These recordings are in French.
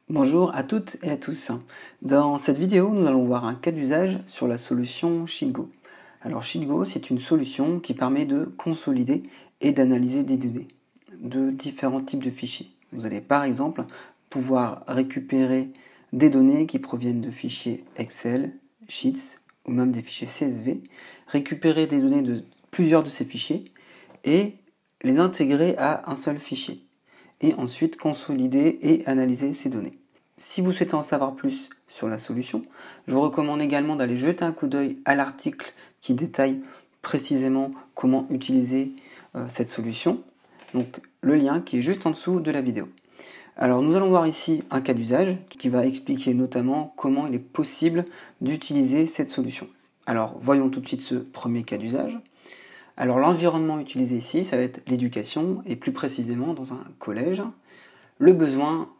Bonjour à toutes et à tous. Dans cette vidéo, nous allons voir un cas d'usage sur la solution SheetGo. Alors SheetGo, c'est une solution qui permet de consolider et d'analyser des données de différents types de fichiers. Vous allez par exemple pouvoir récupérer des données qui proviennent de fichiers Excel, Sheets ou même des fichiers CSV, récupérer des données de plusieurs de ces fichiers et les intégrer à un seul fichier et ensuite consolider et analyser ces données. Si vous souhaitez en savoir plus sur la solution, je vous recommande également d'aller jeter un coup d'œil à l'article qui détaille précisément comment utiliser cette solution. Donc le lien qui est juste en dessous de la vidéo. Alors nous allons voir ici un cas d'usage qui va expliquer notamment comment il est possible d'utiliser cette solution. Alors voyons tout de suite ce premier cas d'usage. Alors l'environnement utilisé ici, ça va être l'éducation, et plus précisément dans un collège. Le besoin,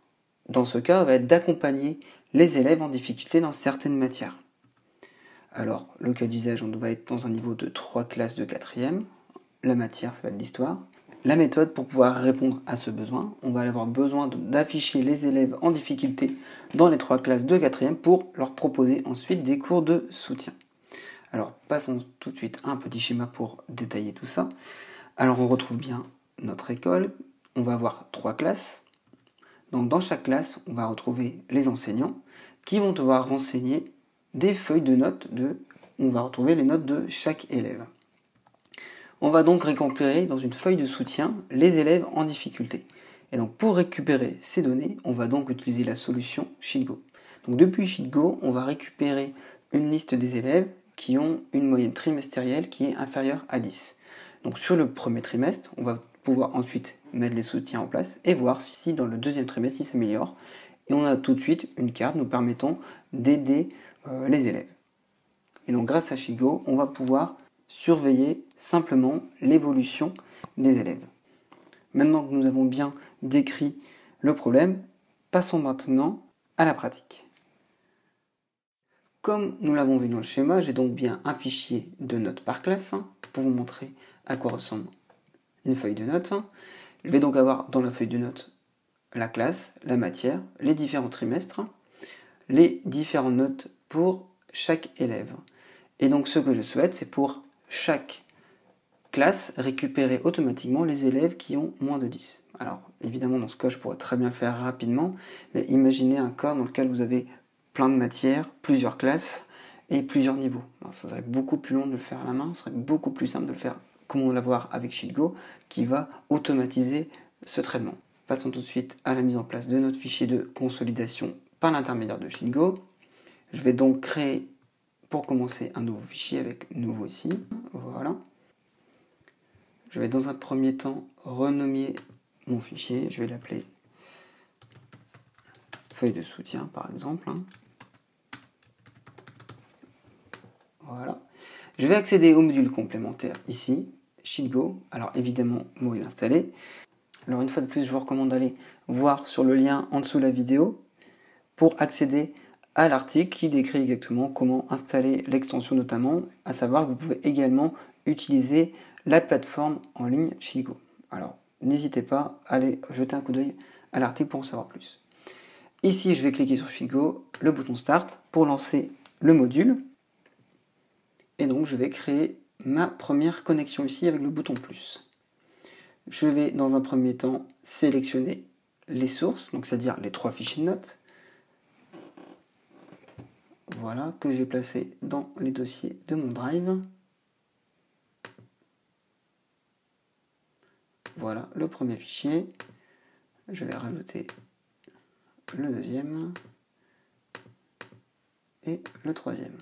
dans ce cas, va être d'accompagner les élèves en difficulté dans certaines matières. Alors le cas d'usage, on va être dans un niveau de 3 classes de 4e. La matière, ça va être l'histoire. La méthode, pour pouvoir répondre à ce besoin, on va avoir besoin d'afficher les élèves en difficulté dans les 3 classes de 4e pour leur proposer ensuite des cours de soutien. Alors, passons tout de suite à un petit schéma pour détailler tout ça. Alors, on retrouve bien notre école. On va avoir 3 classes. Donc, dans chaque classe, on va retrouver les enseignants qui vont devoir renseigner des feuilles de notes. On va retrouver les notes de chaque élève. On va donc récupérer dans une feuille de soutien les élèves en difficulté. Et donc, pour récupérer ces données, on va donc utiliser la solution SheetGo. Donc, depuis SheetGo, on va récupérer une liste des élèves qui ont une moyenne trimestrielle qui est inférieure à 10. Donc sur le premier trimestre, on va pouvoir ensuite mettre les soutiens en place et voir si dans le deuxième trimestre, ils s'améliorent. Et on a tout de suite une carte nous permettant d'aider les élèves. Et donc grâce à SheetGo, on va pouvoir surveiller simplement l'évolution des élèves. Maintenant que nous avons bien décrit le problème, passons maintenant à la pratique. Comme nous l'avons vu dans le schéma, j'ai donc bien un fichier de notes par classe pour vous montrer à quoi ressemble une feuille de notes. Je vais donc avoir dans la feuille de notes la classe, la matière, les différents trimestres, les différentes notes pour chaque élève. Et donc ce que je souhaite, c'est pour chaque classe récupérer automatiquement les élèves qui ont moins de 10. Alors évidemment dans ce cas je pourrais très bien le faire rapidement, mais imaginez un cas dans lequel vous avez plein de matières, plusieurs classes et plusieurs niveaux. Alors, ça serait beaucoup plus long de le faire à la main, ce serait beaucoup plus simple de le faire comme on va voir avec SheetGo qui va automatiser ce traitement. Passons tout de suite à la mise en place de notre fichier de consolidation par l'intermédiaire de SheetGo. Je vais donc créer pour commencer un nouveau fichier avec nouveau ici. Voilà. Je vais dans un premier temps renommer mon fichier, je vais l'appeler feuille de soutien par exemple. Voilà. Je vais accéder au module complémentaire ici, SheetGo. Alors évidemment, moi il est installé. Alors une fois de plus, je vous recommande d'aller voir sur le lien en dessous de la vidéo pour accéder à l'article qui décrit exactement comment installer l'extension notamment, à savoir que vous pouvez également utiliser la plateforme en ligne SheetGo. Alors n'hésitez pas à aller jeter un coup d'œil à l'article pour en savoir plus. Ici, je vais cliquer sur SheetGo, le bouton Start pour lancer le module. Et donc je vais créer ma première connexion ici avec le bouton plus. Je vais dans un premier temps sélectionner les sources, donc c'est-à-dire les 3 fichiers de notes. Voilà, que j'ai placé dans les dossiers de mon drive. Voilà le premier fichier. Je vais rajouter le deuxième et le troisième.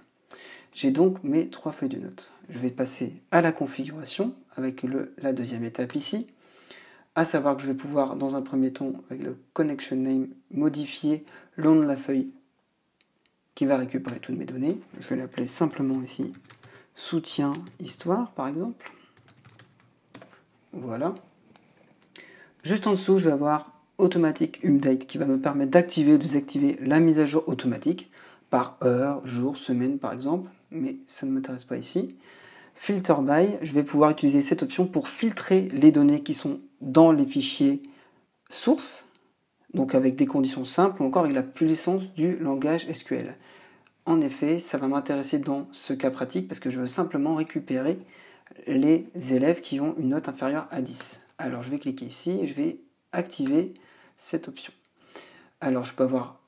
J'ai donc mes 3 feuilles de notes. Je vais passer à la configuration avec la deuxième étape ici, à savoir que je vais pouvoir dans un premier temps avec le connection name modifier le nom de la feuille qui va récupérer toutes mes données. Je vais l'appeler simplement ici soutien histoire par exemple. Voilà. Juste en dessous, je vais avoir automatic update qui va me permettre d'activer ou de désactiver la mise à jour automatique par heure, jour, semaine par exemple, mais ça ne m'intéresse pas ici. Filter by, je vais pouvoir utiliser cette option pour filtrer les données qui sont dans les fichiers sources donc avec des conditions simples ou encore avec la puissance du langage SQL. En effet, ça va m'intéresser dans ce cas pratique parce que je veux simplement récupérer les élèves qui ont une note inférieure à 10. Alors je vais cliquer ici et je vais activer cette option. Alors je peux avoir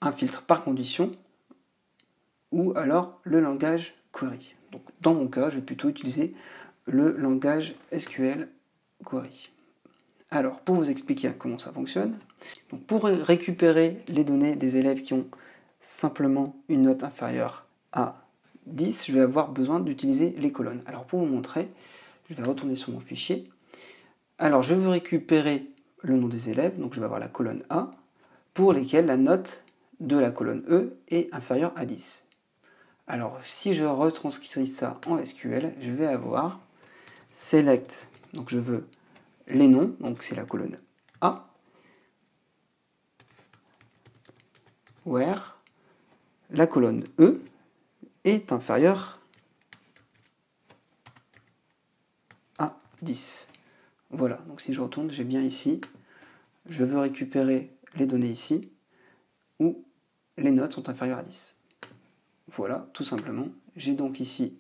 un filtre par condition ou alors le langage query. Donc dans mon cas, je vais plutôt utiliser le langage SQL query. Alors pour vous expliquer comment ça fonctionne, donc pour récupérer les données des élèves qui ont simplement une note inférieure à 10, je vais avoir besoin d'utiliser les colonnes. Alors pour vous montrer, je vais retourner sur mon fichier. Alors je veux récupérer le nom des élèves, donc je vais avoir la colonne A, pour lesquels la note de la colonne E est inférieure à 10. Alors si je retranscris ça en SQL, je vais avoir select, donc je veux les noms, donc c'est la colonne A, where la colonne E est inférieure à 10. Voilà, donc si je retourne, j'ai bien ici, je veux récupérer les données ici, où les notes sont inférieures à 10. Voilà, tout simplement. J'ai donc ici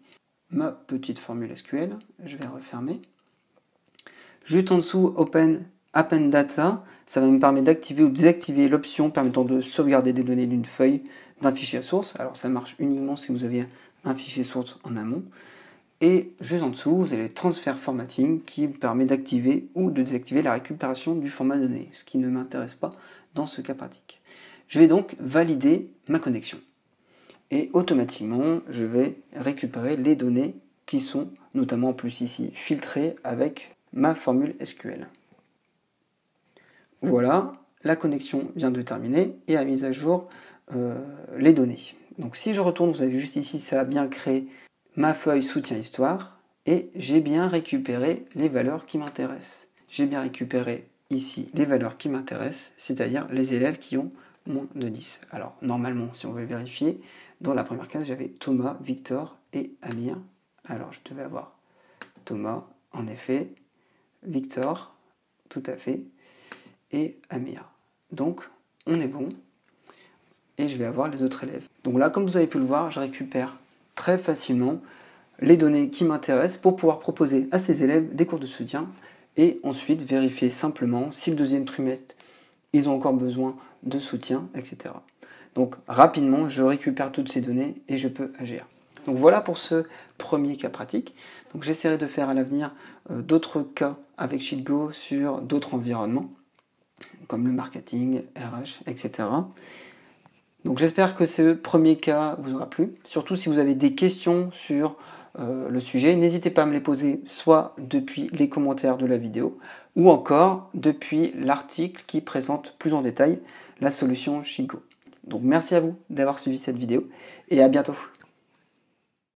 ma petite formule SQL, je vais refermer. Juste en dessous, Open Append Data, ça va me permettre d'activer ou de désactiver l'option permettant de sauvegarder des données d'une feuille, d'un fichier à source. Alors ça marche uniquement si vous avez un fichier source en amont. Et juste en dessous, vous avez le Transfer Formatting qui permet d'activer ou de désactiver la récupération du format de données, ce qui ne m'intéresse pas dans ce cas pratique. Je vais donc valider ma connexion. Et automatiquement, je vais récupérer les données qui sont notamment en plus ici filtrées avec ma formule SQL. Voilà, la connexion vient de terminer et a mis à jour les données. Donc si je retourne, vous avez vu juste ici, ça a bien créé ma feuille soutien histoire et j'ai bien récupéré les valeurs qui m'intéressent. J'ai bien récupéré ici les valeurs qui m'intéressent, c'est-à-dire les élèves qui ont moins de 10. Alors normalement, si on veut vérifier, dans la première case, j'avais Thomas, Victor et Amir. Alors je devais avoir Thomas, en effet, Victor, tout à fait, et Amir. Donc on est bon. Et je vais avoir les autres élèves. Donc là, comme vous avez pu le voir, je récupère très facilement les données qui m'intéressent pour pouvoir proposer à ces élèves des cours de soutien et ensuite vérifier simplement si le deuxième trimestre, ils ont encore besoin de soutien, etc. Donc rapidement, je récupère toutes ces données et je peux agir. Donc voilà pour ce premier cas pratique. Donc j'essaierai de faire à l'avenir d'autres cas avec SheetGo sur d'autres environnements, comme le marketing, RH, etc. Donc j'espère que ce premier cas vous aura plu. Surtout si vous avez des questions sur le sujet, n'hésitez pas à me les poser soit depuis les commentaires de la vidéo ou encore depuis l'article qui présente plus en détail la solution SheetGo. Donc merci à vous d'avoir suivi cette vidéo et à bientôt.